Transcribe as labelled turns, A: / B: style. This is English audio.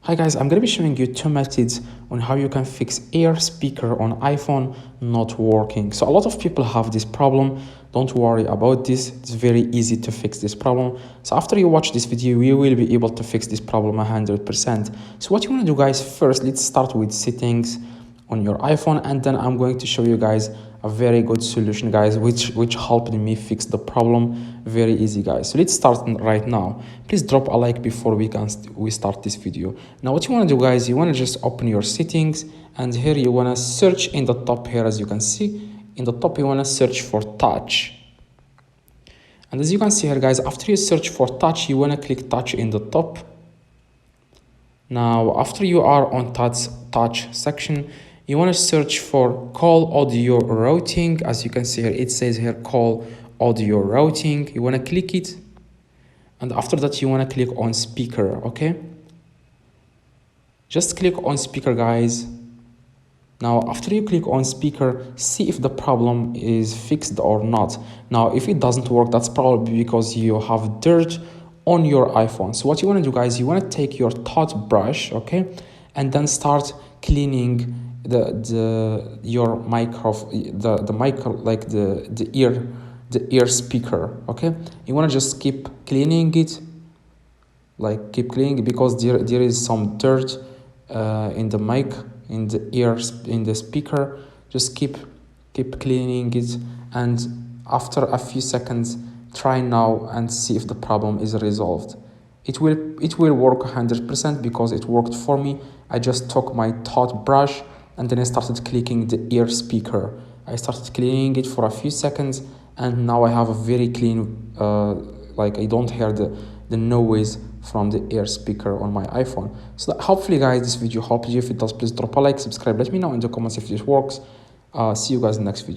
A: Hi guys, I'm going to be showing you two methods on how you can fix ear speaker on iPhone not working. So a lot of people have this problem. Don't worry about this. It's very easy to fix this problem. So after you watch this video, you will be able to fix this problem 100%. So what you want to do guys, first let's start with settings on your iPhone, and then I'm going to show you guys a very good solution guys which helped me fix the problem. Very easy guys. So let's start right now. Please drop a like before we start this video. Now what you want to do guys, you want to just open your settings, and here you want to search in the top here. As you can see in the top, you want to search for touch, and as you can see here guys, after you search for touch, you want to click touch in the top. Now after you are on touch section, you want to search for call audio routing. As you can see here, it says here call audio routing. You want to click it, and after that you want to click on speaker. Okay, just click on speaker guys. Now after you click on speaker, see if the problem is fixed or not. Now if it doesn't work, that's probably because you have dirt on your iPhone. So what you want to do guys, you want to take your toothbrush, okay, and then start cleaning your ear speaker. Okay, you want to just keep cleaning it, like keep cleaning, because there is some dirt in the mic, in the ears, in the speaker. Just keep cleaning it, and after a few seconds try now and see if the problem is resolved. It will work 100% because it worked for me. I just took my toothbrush and then I started clicking the ear speaker. I started cleaning it for a few seconds, and now I have a very clean, like I don't hear the noise from the ear speaker on my iPhone. So hopefully guys, this video helped you. If it does, please drop a like, subscribe, let me know in the comments if this works. See you guys in the next video.